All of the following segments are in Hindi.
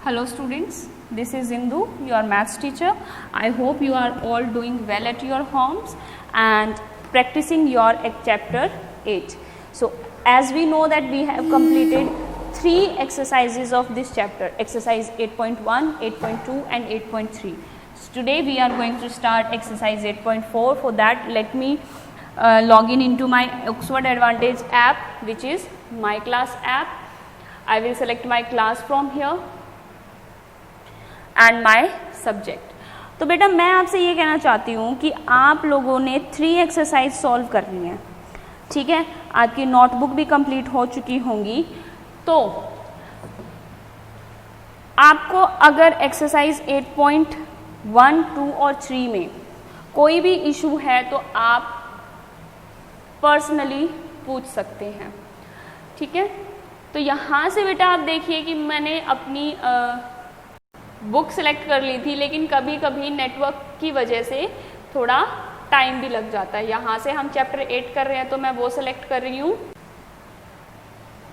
Hello students, this is Indu, your maths teacher. I hope you are all doing well at your homes and practicing your chapter 8. So as we know that we have completed 3 exercises of this chapter, exercise 8.1, 8.2 and 8.3. So today we are going to start exercise 8.4. For that let me log in into my Oxford Advantage app, which is my class app. I will select my class from here and my subject. तो बेटा मैं आपसे ये कहना चाहती हूँ कि आप लोगों ने 3 एक्सरसाइज सॉल्व करनी है, ठीक है। आपकी नोटबुक भी कंप्लीट हो चुकी होंगी। तो आपको अगर एक्सरसाइज 8.1, 2 और 3 में कोई भी इशू है तो आप पर्सनली पूछ सकते हैं, ठीक है। तो यहाँ से बेटा आप देखिए कि मैंने अपनी बुक सेलेक्ट कर ली थी, लेकिन कभी कभी नेटवर्क की वजह से थोड़ा टाइम भी लग जाता है। यहाँ से हम चैप्टर 8 कर रहे हैं तो मैं वो सेलेक्ट कर रही हूँ।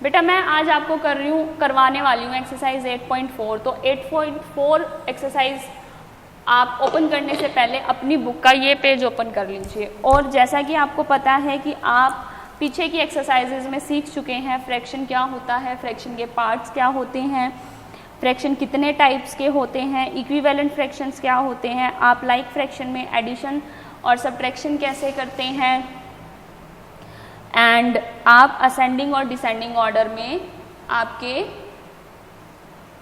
बेटा मैं आज आपको करवाने वाली हूँ एक्सरसाइज 8.4। तो 8.4 एक्सरसाइज आप ओपन करने से पहले अपनी बुक का ये पेज ओपन कर लीजिए। और जैसा कि आपको पता है कि आप पीछे की एक्सरसाइजेज में सीख चुके हैं फ्रैक्शन क्या होता है, फ्रैक्शन के पार्ट्स क्या होते हैं, फ्रैक्शन कितने टाइप्स के होते हैं, इक्विवेलेंट फ्रैक्शंस क्या होते हैं, आप लाइक फ्रैक्शन में एडिशन और सब्ट्रैक्शन कैसे करते हैं, एंड आप असेंडिंग और डिसेंडिंग ऑर्डर में आपके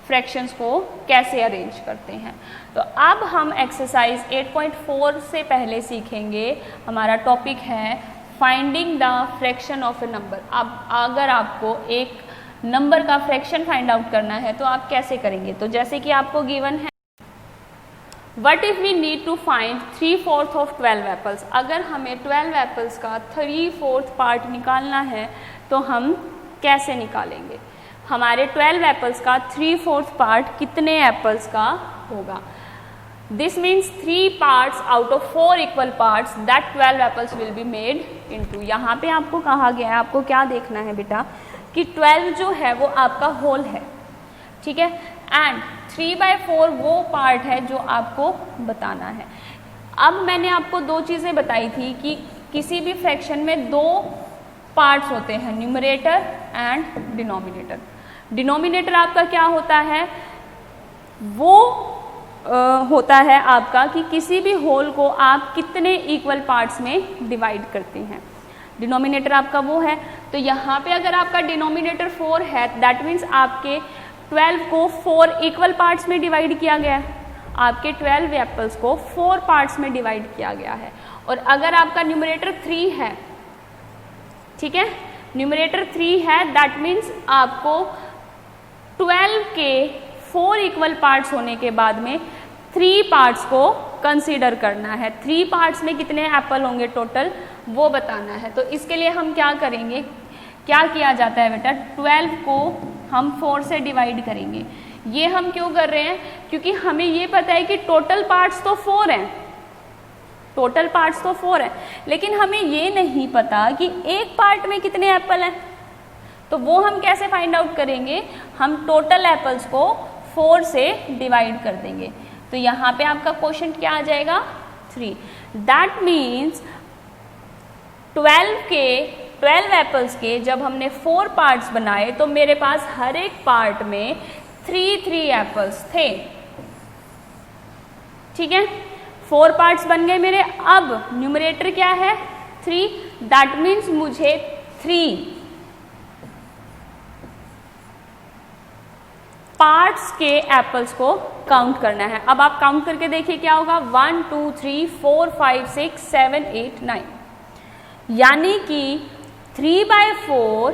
फ्रैक्शंस को कैसे अरेंज करते हैं। तो अब हम एक्सरसाइज 8.4 से पहले सीखेंगे, हमारा टॉपिक है finding the fraction of A number. अब अगर आपको एक नंबर का फ्रैक्शन फाइंड आउट करना है तो आप कैसे करेंगे। तो जैसे कि आपको गिवन है what if we need to find 3/4 of 12 apples. अगर हमें 12 एप्पल्स का 3/4 पार्ट निकालना है तो हम कैसे निकालेंगे। हमारे 12 एप्पल्स का 3/4 पार्ट कितने एप्पल्स का होगा। This means 3 parts out of 4 equal parts that 12 apples will be made into. यहाँ पे आपको कहा गया है, आपको क्या देखना है बेटा कि 12 जो है वो आपका होल है, ठीक है, एंड 3/4 वो पार्ट है जो आपको बताना है। अब मैंने आपको 2 चीज़ें बताई थी कि किसी भी फ्रैक्शन में 2 पार्ट्स होते हैं, न्यूमरेटर एंड डिनोमिनेटर। डिनोमिनेटर आपका क्या होता है, वो होता है आपका कि किसी भी होल को आप कितने इक्वल पार्ट्स में डिवाइड करते हैं। डिनोमिनेटर आपका वो है। तो यहाँ पे अगर आपका डिनोमिनेटर 4 है दैट मीन्स आपके 12 को 4 इक्वल पार्ट्स में डिवाइड किया गया है, आपके 12 एप्पल्स को 4 पार्ट्स में डिवाइड किया गया है। और अगर आपका न्यूमरेटर 3 है, ठीक है, न्यूमरेटर 3 है दैट मीन्स आपको 12 के 4 इक्वल पार्ट्स होने के बाद में 3 पार्ट्स को कंसीडर करना है। 3 पार्ट्स में कितने एप्पल होंगे टोटल वो बताना है। तो इसके लिए हम क्या करेंगे, क्या किया जाता है बेटा, 12 को हम 4 से डिवाइड करेंगे। ये हम क्यों कर रहे हैं, क्योंकि हमें ये पता है कि टोटल पार्ट्स तो 4 हैं, टोटल पार्ट्स तो 4 हैं, लेकिन हमें ये नहीं पता कि एक पार्ट में कितने एप्पल हैं। तो वो हम कैसे फाइंड आउट करेंगे, हम टोटल एप्पल्स को 4 से डिवाइड कर देंगे। तो यहाँ पे आपका क्वेश्चन क्या आ जाएगा, 3। दैट मीन्स 12 एप्पल्स के जब हमने 4 पार्ट्स बनाए तो मेरे पास हर एक पार्ट में 3 एप्पल्स थे, ठीक है। 4 पार्ट्स बन गए मेरे। अब न्यूमरेटर क्या है, 3, दैट मीन्स मुझे 3 पार्ट्स के एप्पल्स को काउंट करना है। अब आप काउंट करके देखिए क्या होगा, 1 2 3 4 5 6 7 8 9, यानी कि 3/4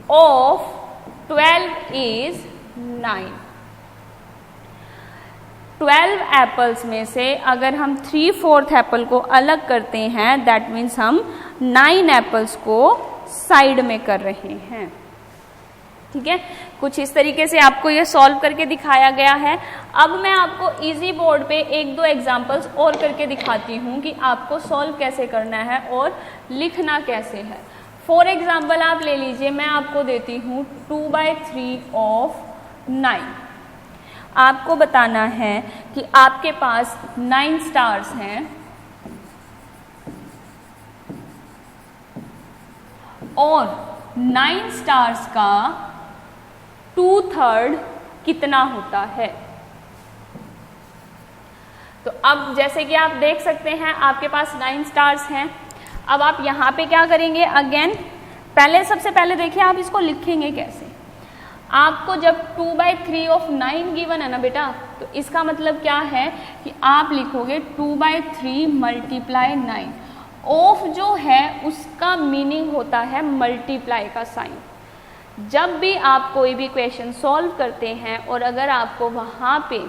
ऑफ 12 इज 9। 12 एप्पल्स में से अगर हम 3/4 एप्पल को अलग करते हैं दैट मीन्स हम 9 एप्पल्स को साइड में कर रहे हैं, ठीक है। कुछ इस तरीके से आपको ये सॉल्व करके दिखाया गया है। अब मैं आपको इजी बोर्ड पे 1-2 एग्जांपल्स और करके दिखाती हूँ कि आपको सॉल्व कैसे करना है और लिखना कैसे है। फॉर एग्जाम्पल आप ले लीजिए, मैं आपको देती हूँ 2/3 ऑफ 9। आपको बताना है कि आपके पास 9 स्टार्स हैं और 9 स्टार्स का 2/3 कितना होता है। तो अब जैसे कि आप देख सकते हैं आपके पास 9 स्टार्स हैं। अब आप यहाँ पे क्या करेंगे, अगेन सबसे पहले देखिए आप इसको लिखेंगे कैसे। आपको जब 2/3 ऑफ 9 गिवन है ना बेटा, तो इसका मतलब क्या है कि आप लिखोगे 2/3 मल्टीप्लाई 9। ऑफ जो है उसका मीनिंग होता है मल्टीप्लाई का साइन। जब भी आप कोई भी क्वेश्चन सॉल्व करते हैं और अगर आपको वहाँ पे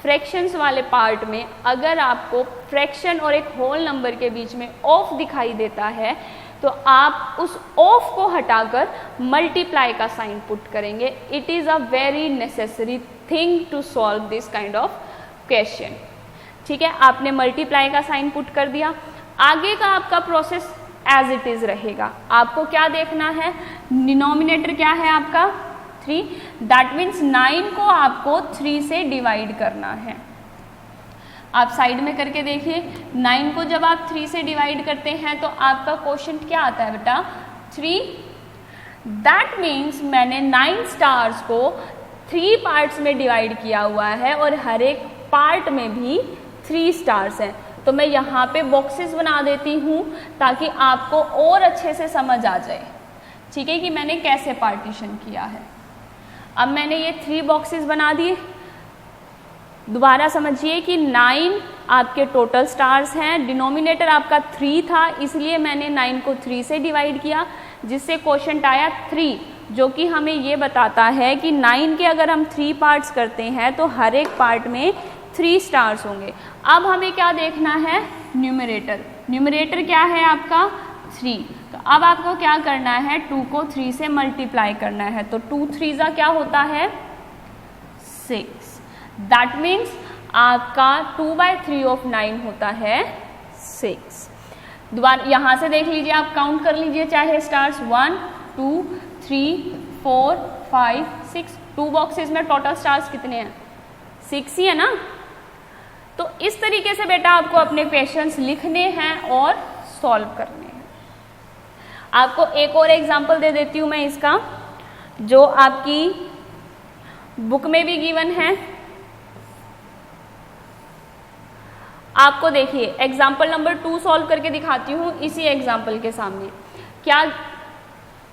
फ्रैक्शंस वाले पार्ट में अगर आपको फ्रैक्शन और एक होल नंबर के बीच में ऑफ दिखाई देता है, तो आप उस ऑफ को हटाकर मल्टीप्लाई का साइन पुट करेंगे। It is a very necessary thing to solve this kind of question. ठीक है, आपने मल्टीप्लाई का साइन पुट कर दिया। आगे का आपका प्रोसेस एज इट इज रहेगा। आपको क्या देखना है, डिनोमिनेटर क्या है आपका 3, दैट मीन्स 9 को आपको 3 से डिवाइड करना है। आप साइड में करके देखिए, 9 को जब आप 3 से डिवाइड करते हैं तो आपका क्वोशंट क्या आता है बेटा 3। दैट मीन्स मैंने 9 स्टार्स को 3 पार्ट्स में डिवाइड किया हुआ है और हर एक पार्ट में भी 3 स्टार्स हैं। तो मैं यहाँ पे बॉक्सेस बना देती हूँ ताकि आपको और अच्छे से समझ आ जाए, ठीक है, कि मैंने कैसे पार्टीशन किया है। अब मैंने ये 3 बॉक्सेस बना दिए। दोबारा समझिए कि 9 आपके टोटल स्टार्स हैं, डिनोमिनेटर आपका 3 था, इसलिए मैंने 9 को 3 से डिवाइड किया, जिससे क्वोशंट आया 3, जो कि हमें ये बताता है कि 9 के अगर हम 3 पार्ट्स करते हैं तो हर एक पार्ट में 3 स्टार्स होंगे। अब हमें क्या देखना है, न्यूमरेटर। न्यूमरेटर क्या है आपका 3। तो अब आपको क्या करना है, 2 को 3 से मल्टीप्लाई करना है। तो 2 3 क्या होता है 6। दैट मीन्स आपका 2/3 ऑफ 9 होता है 6। दोबारा यहाँ से देख लीजिए, आप काउंट कर लीजिए चाहे स्टार्स 1 2 3 4 5 6। 2 बॉक्सेस में टोटल स्टार्स कितने हैं 6 ही है ना। तो इस तरीके से बेटा आपको अपने क्वेश्चंस लिखने हैं और सॉल्व करने हैं। आपको एक और एग्जांपल दे देती हूँ मैं इसका, जो आपकी बुक में भी गिवन है। आपको देखिए एग्जाम्पल नंबर 2 सॉल्व करके दिखाती हूँ इसी एग्जाम्पल के सामने। क्या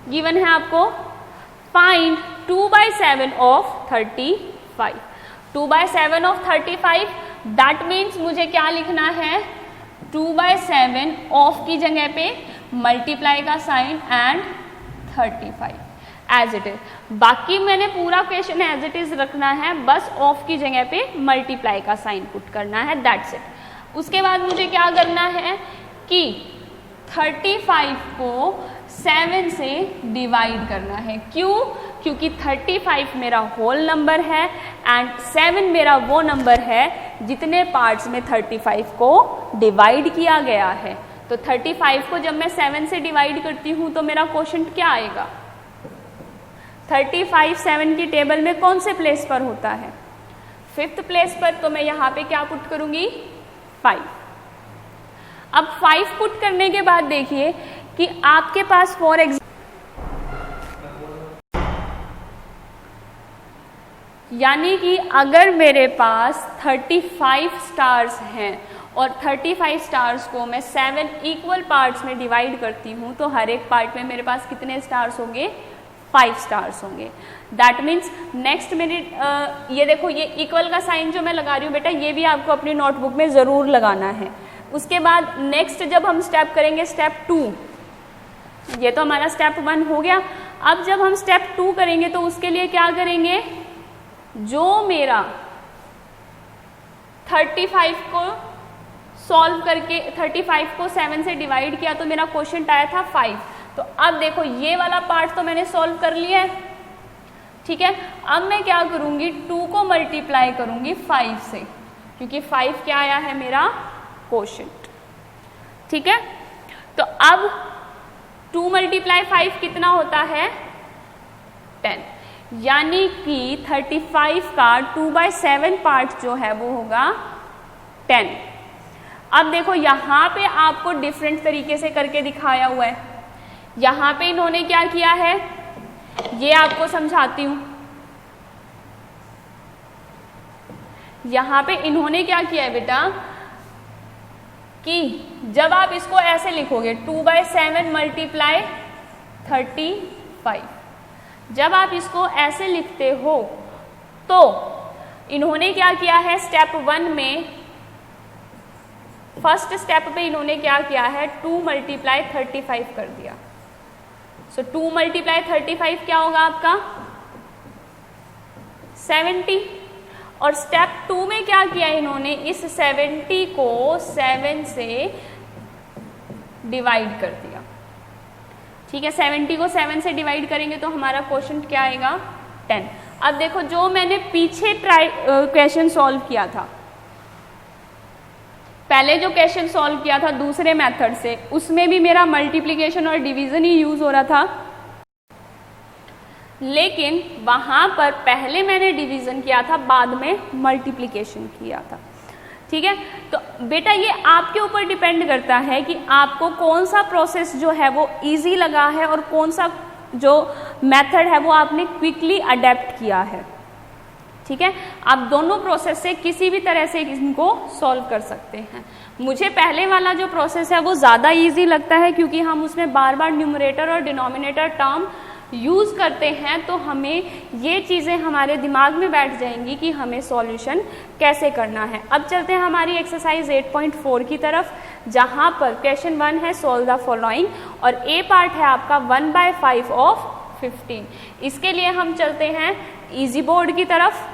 गिवन है आपको, find 2/7 of 35। 2/7 of 35, that means मुझे क्या लिखना है 2/7 ऑफ की जगह पे मल्टीप्लाई का sign and 35 as it is. बाकी मैंने पूरा क्वेश्चन एज इट इज रखना है, बस ऑफ की जगह पे मल्टीप्लाई का साइन पुट करना है, दैट्स इट। उसके बाद मुझे क्या करना है कि 35 को 7 से डिवाइड करना है। क्यों, क्योंकि 35 मेरा होल नंबर है एंड 7 मेरा वो नंबर है जितने पार्ट्स में 35 को डिवाइड किया गया है। तो 35 को जब मैं 7 से डिवाइड करती हूँ तो मेरा क्वोशंट क्या आएगा, 35 7 की टेबल में कौन से प्लेस पर होता है 5th प्लेस पर। तो मैं यहाँ पे क्या पुट करूँगी 5। अब 5 पुट करने के बाद देखिए कि आपके पास फॉर एग्जाम्पल यानी कि अगर मेरे पास 35 स्टार्स हैं और 35 स्टार्स को मैं 7 इक्वल पार्ट्स में डिवाइड करती हूँ तो हर एक पार्ट में मेरे पास कितने स्टार्स होंगे 5 स्टार्स होंगे। दैट मीन्स नेक्स्ट मिनट ये देखो, ये इक्वल का साइन जो मैं लगा रही हूँ बेटा, ये भी आपको अपनी नोटबुक में ज़रूर लगाना है। उसके बाद नेक्स्ट जब हम स्टेप करेंगे स्टेप 2, ये तो हमारा स्टेप 1 हो गया। अब जब हम स्टेप 2 करेंगे तो उसके लिए क्या करेंगे, जो मेरा 35 को सॉल्व करके 35 को 7 से डिवाइड किया तो मेरा क्वोशंट आया था 5। तो अब देखो ये वाला पार्ट तो मैंने सॉल्व कर लिया है, ठीक है। अब मैं क्या करूंगी 2 को मल्टीप्लाई करूंगी 5 से, क्योंकि 5 क्या आया है मेरा क्वोशंट, ठीक है। तो अब 2 × 5 कितना होता है 10। यानी कि 35 का 2/7 पार्ट जो है वो होगा 10। अब देखो यहाँ पे आपको डिफरेंट तरीके से करके दिखाया हुआ है। यहाँ पे इन्होंने क्या किया है, ये आपको समझाती हूँ। यहाँ पे इन्होंने क्या किया है बेटा कि जब आप इसको ऐसे लिखोगे 2/7 मल्टीप्लाई 35, जब आप इसको ऐसे लिखते हो तो इन्होंने क्या किया है, स्टेप 1 में फर्स्ट स्टेप पे इन्होंने क्या किया है, 2 × 35 कर दिया। सो 2 × 35 क्या होगा आपका 70। और स्टेप 2 में क्या किया इन्होंने, इस 70 को 7 से डिवाइड कर दिया। ठीक है, 70 को 7 से डिवाइड करेंगे तो हमारा क्वेश्चन क्या आएगा 10। अब देखो जो मैंने पीछे क्वेश्चन सॉल्व किया था, पहले जो क्वेश्चन सॉल्व किया था दूसरे मेथड से, उसमें भी मेरा मल्टीप्लिकेशन और डिवीजन ही यूज हो रहा था, लेकिन वहां पर पहले मैंने डिवीजन किया था, बाद में मल्टीप्लिकेशन किया था। ठीक है, तो बेटा ये आपके ऊपर डिपेंड करता है कि आपको कौन सा प्रोसेस जो है वो इजी लगा है और कौन सा जो मेथड है वो आपने क्विकली अडेप्ट किया है। ठीक है, आप दोनों प्रोसेस से किसी भी तरह से इनको सॉल्व कर सकते हैं। मुझे पहले वाला जो प्रोसेस है वो ज़्यादा इजी लगता है क्योंकि हम उसमें बार बार न्यूमरेटर और डिनोमिनेटर टर्म यूज़ करते हैं, तो हमें ये चीज़ें हमारे दिमाग में बैठ जाएंगी कि हमें सॉल्यूशन कैसे करना है। अब चलते हैं हमारी एक्सरसाइज 8.4 की तरफ, जहाँ पर क्वेश्चन 1 है सॉल्व द फॉलोइंग और ए पार्ट है आपका 1/5 ऑफ 15। इसके लिए हम चलते हैं इजी बोर्ड की तरफ।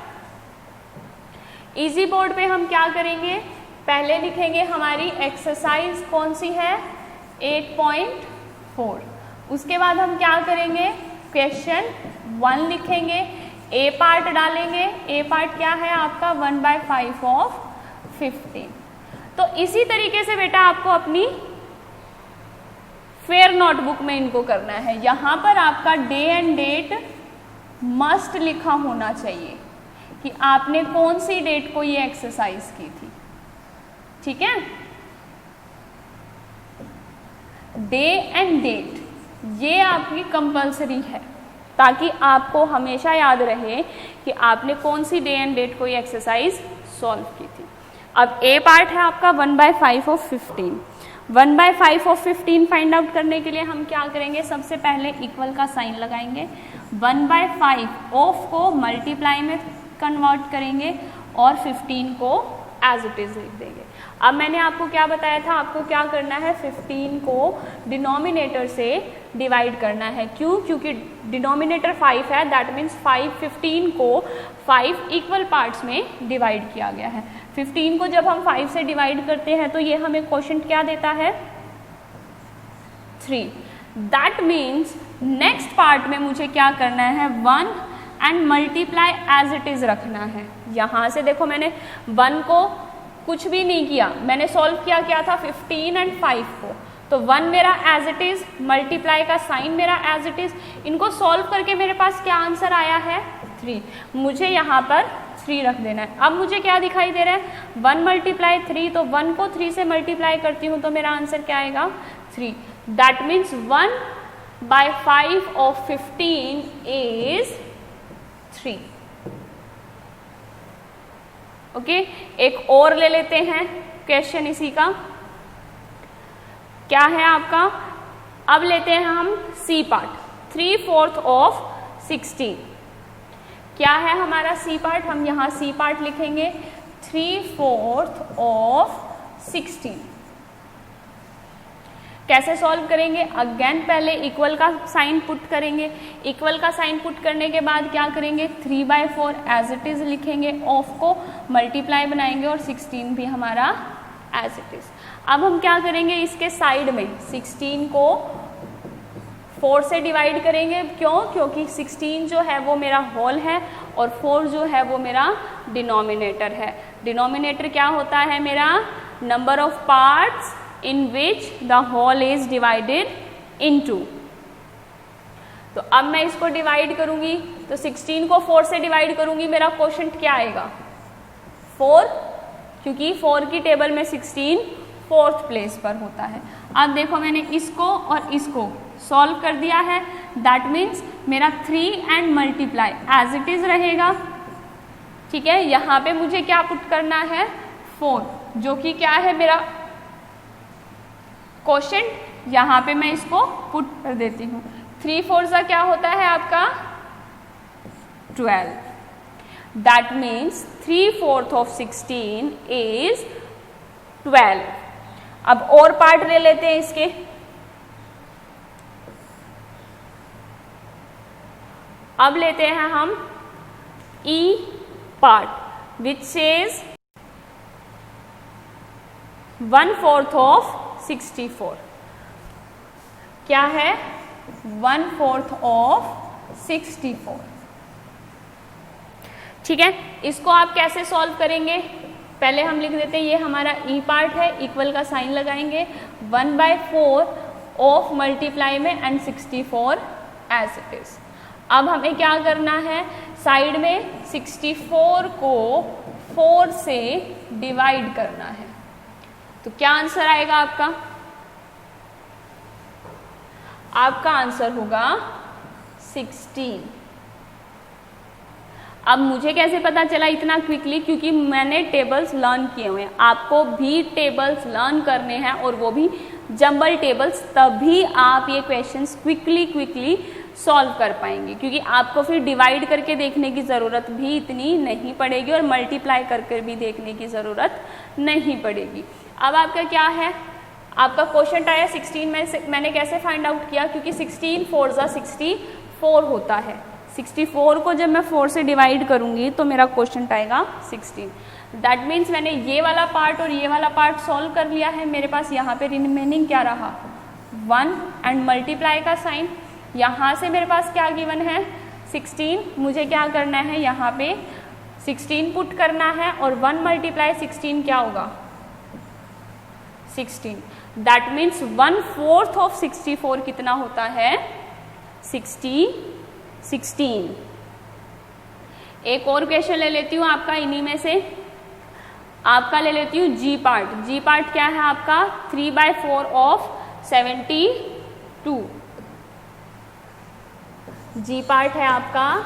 इजी बोर्ड पे हम क्या करेंगे, पहले लिखेंगे हमारी एक्सरसाइज कौन सी है 8.4। उसके बाद हम क्या करेंगे, क्वेश्चन 1 लिखेंगे, ए पार्ट डालेंगे। ए पार्ट क्या है आपका 1/5 ऑफ 15। तो इसी तरीके से बेटा आपको अपनी फेयर नोटबुक में इनको करना है। यहाँ पर आपका डे एंड डेट मस्ट लिखा होना चाहिए कि आपने कौन सी डेट को ये एक्सरसाइज की थी। ठीक है, डे एंड डेट ये आपकी कंपलसरी है ताकि आपको हमेशा याद रहे कि आपने कौन सी डे एंड डेट को ये एक्सरसाइज सॉल्व की थी। अब ए पार्ट है आपका 1/5 ऑफ 15। 1/5 ऑफ 15 फाइंड आउट करने के लिए हम क्या करेंगे, सबसे पहले इक्वल का साइन लगाएंगे, 1/5 ऑफ को मल्टीप्लाई में कन्वर्ट करेंगे और 15 को एज इट इज लिख देंगे। अब मैंने आपको क्या बताया था, आपको क्या करना है, 15 को डिनोमिनेटर से डिवाइड करना है। क्यों, क्योंकि डिनोमिनेटर 5 है, दैट मीन्स 15 को 5 इक्वल पार्ट्स में डिवाइड किया गया है। 15 को जब हम 5 से डिवाइड करते हैं तो ये हमें क्वोशिएंट क्या देता है 3। दैट मीन्स नेक्स्ट पार्ट में मुझे क्या करना है 1 and multiply as it is रखना है। यहाँ से देखो मैंने 1 को कुछ भी नहीं किया, मैंने सॉल्व किया क्या था 15 एंड 5 को, तो 1 मेरा एज इट इज, मल्टीप्लाई का साइन मेरा एज इट इज, इनको सॉल्व करके मेरे पास क्या आंसर आया है 3। मुझे यहाँ पर 3 रख देना है। अब मुझे क्या दिखाई दे रहा है 1 × 3, तो 1 को 3 से मल्टीप्लाई करती हूँ तो मेरा आंसर क्या आएगा 3। That means 1/5 of 15 is 3। Okay, एक और ले लेते हैं क्वेश्चन इसी का, क्या है आपका, अब लेते हैं हम सी पार्ट 3/4 ऑफ 16। क्या है हमारा सी पार्ट, हम यहाँ सी पार्ट लिखेंगे 3/4 ऑफ 16। कैसे सॉल्व करेंगे, अगेन पहले इक्वल का साइन पुट करेंगे, इक्वल का साइन पुट करने के बाद क्या करेंगे 3/4 एज इट इज लिखेंगे, ऑफ को मल्टीप्लाई बनाएंगे और 16 भी हमारा एज इट इज। अब हम क्या करेंगे, इसके साइड में 16 को 4 से डिवाइड करेंगे। क्यों, क्योंकि 16 जो है वो मेरा होल है और 4 जो है वो मेरा डिनोमिनेटर है। डिनोमिनेटर क्या होता है मेरा, number of parts in which the whole is divided into। तो अब मैं इसको डिवाइड करूंगी, तो 16 को 4 से डिवाइड करूंगी, मेरा क्वोशंट क्या आएगा 4, क्योंकि 4 की टेबल में 16 4th प्लेस पर होता है। अब देखो मैंने इसको और इसको सॉल्व कर दिया है, दैट मीन्स मेरा 3 and multiply as it is रहेगा। ठीक है, यहाँ पे मुझे क्या पुट करना है 4, जो कि क्या है मेरा क्वोशंट, यहाँ पे मैं इसको पुट कर देती हूँ। 3 4 सा क्या होता है आपका 12, दैट मीन्स 3/4 ऑफ 16 इज 12। अब और पार्ट ले लेते हैं इसके, अब लेते हैं हम ई पार्ट विच सेज 1/4 ऑफ 64। क्या है 1/4 ऑफ 64। ठीक है, इसको आप कैसे सॉल्व करेंगे, पहले हम लिख देते हैं, ये हमारा ई पार्ट है, इक्वल का साइन लगाएंगे, 1/4 ऑफ मल्टीप्लाई में एंड 64 एज इट इज। अब हमें क्या करना है, साइड में 64 को 4 से डिवाइड करना है। तो क्या आंसर आएगा आपका, आपका आंसर होगा 16। अब मुझे कैसे पता चला इतना क्विकली, क्योंकि मैंने टेबल्स लर्न किए हुए हैं। आपको भी टेबल्स लर्न करने हैं और वो भी जंबल टेबल्स, तभी आप ये क्वेश्चंस क्विकली सॉल्व कर पाएंगे, क्योंकि आपको फिर डिवाइड करके देखने की ज़रूरत भी इतनी नहीं पड़ेगी और मल्टीप्लाई करके भी देखने की ज़रूरत नहीं पड़ेगी। अब आपका क्या है, आपका क्वोशंट आया 16 में मैंने कैसे फाइंड आउट किया, क्योंकि 16 4 ज़ा 64 होता है। 64 को जब मैं 4 से डिवाइड करूंगी तो मेरा क्वोशंट आएगा 16। दैट मीन्स मैंने ये वाला पार्ट और ये वाला पार्ट सॉल्व कर लिया है। मेरे पास यहाँ पे रिमेनिंग क्या रहा 1 एंड मल्टीप्लाई का साइन। यहाँ से मेरे पास क्या गिवन है 16, मुझे क्या करना है यहाँ पे 16 पुट करना है और 1 मल्टीप्लाई 16 क्या होगा 16। दैट मीन्स 1/4 ऑफ 64 कितना होता है 16। एक और क्वेश्चन ले लेती हूँ आपका इन्हीं में से, आपका ले लेती हूँ जी पार्ट। जी पार्ट क्या है आपका 3/4 ऑफ 72। जी पार्ट है आपका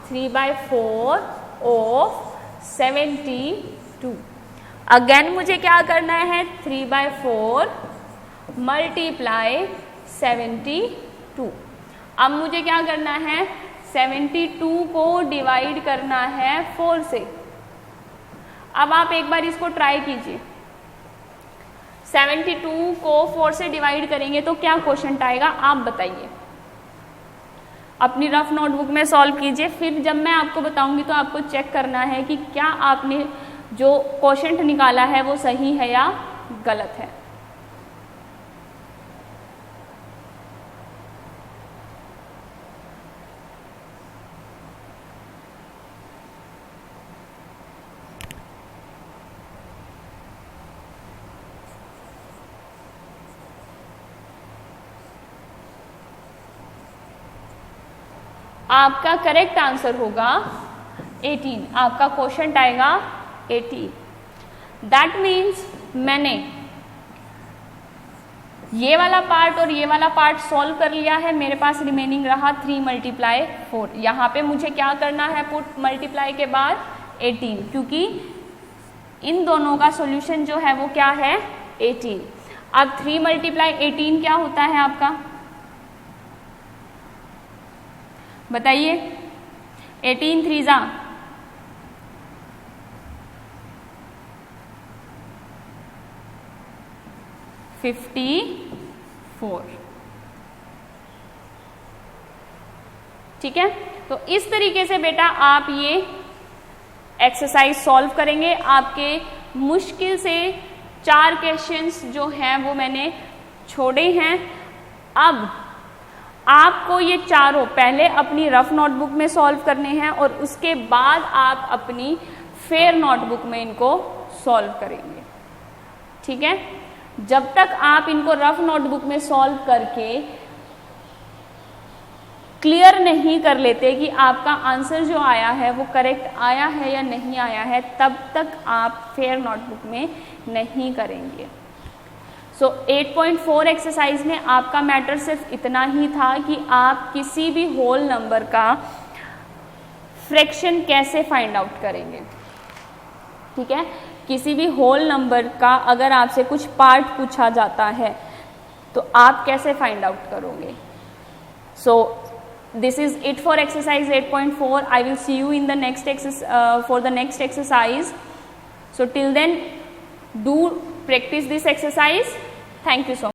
3/4 ऑफ 72। अगेन मुझे क्या करना है 3/4 मल्टीप्लाई 72। अब मुझे क्या करना है 72 को डिवाइड करना है 4 से। अब आप एक बार इसको ट्राई कीजिए, 72 को 4 से डिवाइड करेंगे तो क्या क्वोशंट आएगा आप बताइए। अपनी रफ नोटबुक में सॉल्व कीजिए, फिर जब मैं आपको बताऊंगी तो आपको चेक करना है कि क्या आपने जो क्वोशंट निकाला है वो सही है या गलत है। आपका करेक्ट आंसर होगा 18। आपका क्वोशंट आएगा 18। दैट मीन्स मैंने ये वाला पार्ट और ये वाला पार्ट सॉल्व कर लिया है। मेरे पास रिमेनिंग रहा 3 मल्टीप्लाई 4। यहाँ पे मुझे क्या करना है पुट मल्टीप्लाई के बाद 18, क्योंकि इन दोनों का सॉल्यूशन जो है वो क्या है 18। अब 3 मल्टीप्लाई 18 क्या होता है आपका बताइए। 18 3 जा 54। ठीक है, तो इस तरीके से बेटा आप ये एक्सरसाइज सॉल्व करेंगे। आपके मुश्किल से 4 क्वेश्चंस जो हैं वो मैंने छोड़े हैं। अब आपको ये चारों पहले अपनी रफ नोटबुक में सॉल्व करने हैं और उसके बाद आप अपनी फेयर नोटबुक में इनको सॉल्व करेंगे। ठीक है, जब तक आप इनको रफ नोटबुक में सॉल्व करके क्लियर नहीं कर लेते कि आपका आंसर जो आया है वो करेक्ट आया है या नहीं आया है, तब तक आप फेयर नोटबुक में नहीं करेंगे। सो 8.4 एक्सरसाइज में आपका मैटर सिर्फ इतना ही था कि आप किसी भी होल नंबर का फ्रैक्शन कैसे फाइंड आउट करेंगे। ठीक है, किसी भी होल नंबर का अगर आपसे कुछ पार्ट पूछा जाता है तो आप कैसे फाइंड आउट करोगे। सो this is it for exercise 8.4. I will see you in the next for the next exercise. So till then, do practice this exercise. Thank you so much.